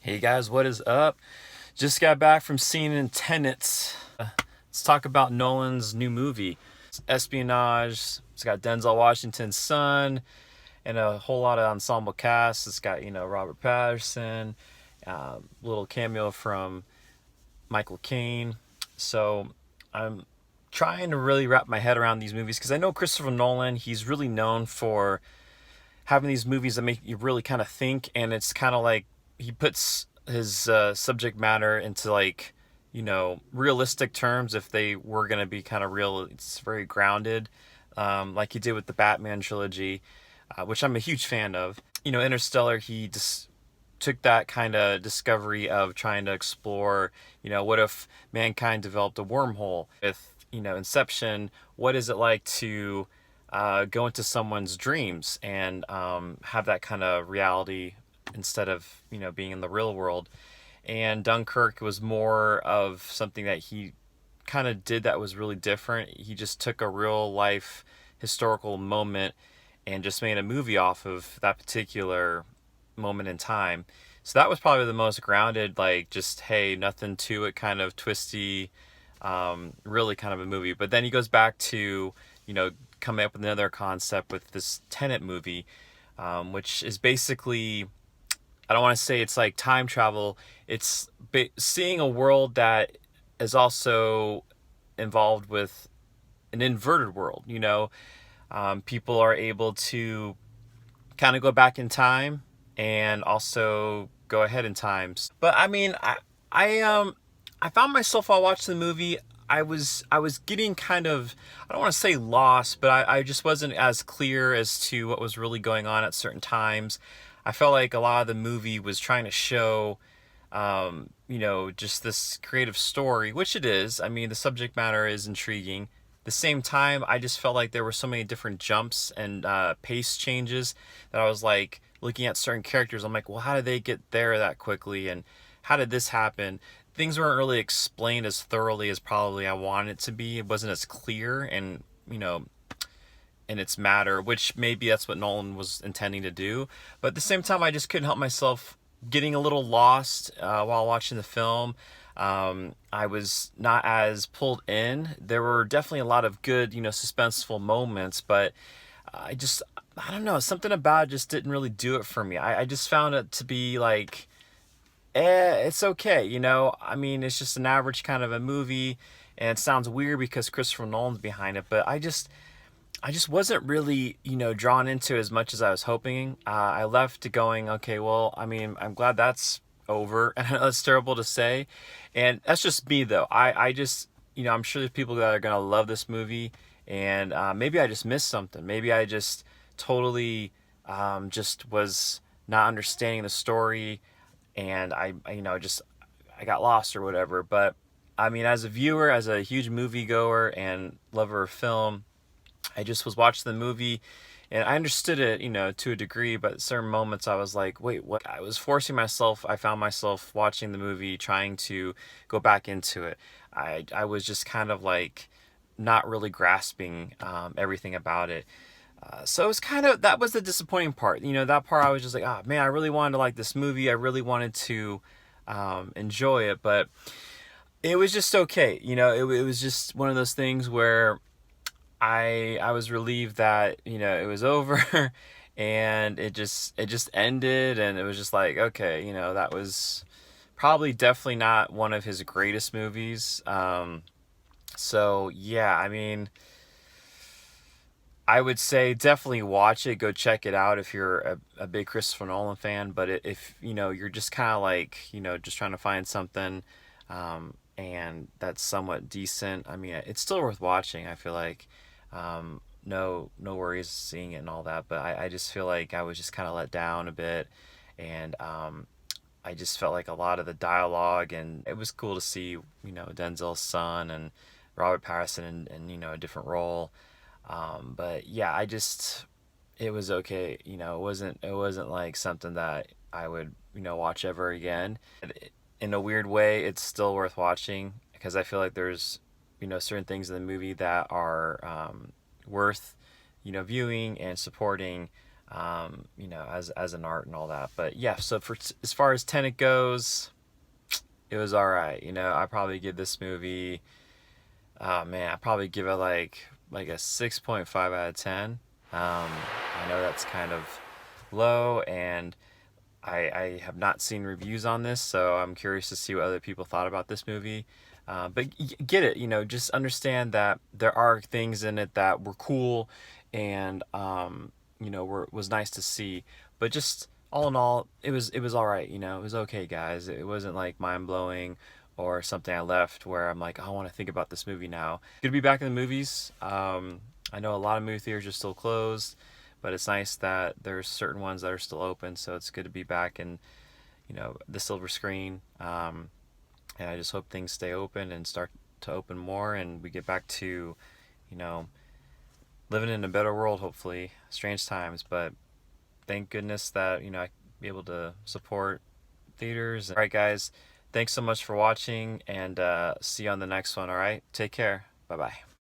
Hey guys, what is up? Just got back from seeing in TeNet. Let's talk about Nolan's new movie. It's Espionage. It's got Denzel Washington's son and a whole lot of ensemble cast. It's got, Robert Patterson, little cameo from Michael Caine. So I'm trying to really wrap my head around these movies because I know Christopher Nolan, he's really known for having these movies that make you really kind of think, and it's kind of like he puts his subject matter into realistic terms. If they were going to be kind of real, it's very grounded, like he did with the Batman trilogy, which I'm a huge fan of. Interstellar, he just took that kind of discovery of trying to explore, what if mankind developed a wormhole? With, Inception, what is it like to go into someone's dreams and have that kind of reality instead of, being in the real world? And Dunkirk was more of something that he kind of did that was really different. He just took a real life historical moment and just made a movie off of that particular moment in time. So that was probably the most grounded, like, just hey, nothing to it, kind of twisty, really kind of a movie. But then he goes back to, coming up with another concept with this Tenet movie, which is basically, I don't want to say it's like time travel. It's seeing a world that is also involved with an inverted world. People are able to kind of go back in time and also go ahead in times. But I mean, I found myself while watching the movie, I was getting kind of, I don't want to say lost, but I just wasn't as clear as to what was really going on at certain times. I felt like a lot of the movie was trying to show, just this creative story, which it is. I mean, the subject matter is intriguing. At the same time, I just felt like there were so many different jumps and pace changes that I was like looking at certain characters. I'm like, well, how did they get there that quickly? And how did this happen? Things weren't really explained as thoroughly as probably I wanted it to be. It wasn't as clear and, in its matter, which maybe that's what Nolan was intending to do. But at the same time, I just couldn't help myself getting a little lost while watching the film. I was not as pulled in. There were definitely a lot of good, suspenseful moments, but I don't know, something about it just didn't really do it for me. I just found it to be like, it's okay, I mean, it's just an average kind of a movie, and it sounds weird because Christopher Nolan's behind it, but I just wasn't really, drawn into it as much as I was hoping. I left going, okay, well, I mean, I'm glad that's over. And I know that's terrible to say. And that's just me, though. I just, I'm sure there's people that are going to love this movie. And maybe I just missed something. Maybe I just totally just was not understanding the story. And I got lost or whatever. But I mean, as a viewer, as a huge moviegoer and lover of film, I just was watching the movie and I understood it, to a degree, but at certain moments I was like, wait, what? I was forcing myself. I found myself watching the movie, trying to go back into it. I was just kind of like not really grasping everything about it. So it was that was the disappointing part. That part I was just like, oh man, I really wanted to like this movie. I really wanted to enjoy it, but it was just okay. It was just one of those things where I was relieved that it was over, and it just ended, and it was just like, okay, that was probably definitely not one of his greatest movies. So yeah, I mean, I would say definitely watch it, go check it out if you're a big Christopher Nolan fan. But if you're just kind of like just trying to find something, and that's somewhat decent. I mean, it's still worth watching. I feel like, no worries seeing it and all that. But I just feel like I was just kind of let down a bit, and I just felt like a lot of the dialogue, and it was cool to see Denzel's son and Robert Patterson in a different role. But yeah, it was okay. It wasn't like something that I would watch ever again. In a weird way, it's still worth watching because I feel like there's certain things in the movie that are worth viewing and supporting. you know, as an art and all that. But yeah, so for as far as Tenet goes, it was all right. You know, I probably give this movie, oh man, I probably give it like a 6.5 out of 10. I know that's kind of low, and I have not seen reviews on this, so I'm curious to see what other people thought about this movie. But get it, you know, just understand that there are things in it that were cool, and you know, was nice to see. But just all in all, it was all right. You know, it was okay, guys. It wasn't like mind blowing or something I left where I'm like, oh, I want to think about this movie now. Good to be back in the movies. I know a lot of movie theaters are still closed, but it's nice that there's certain ones that are still open. So it's good to be back in, you know, the silver screen. And I just hope things stay open and start to open more, and we get back to, you know, living in a better world. Hopefully, strange times, but thank goodness that, you know, I be able to support theaters. All right, guys, thanks so much for watching, and see you on the next one. All right, take care. Bye bye.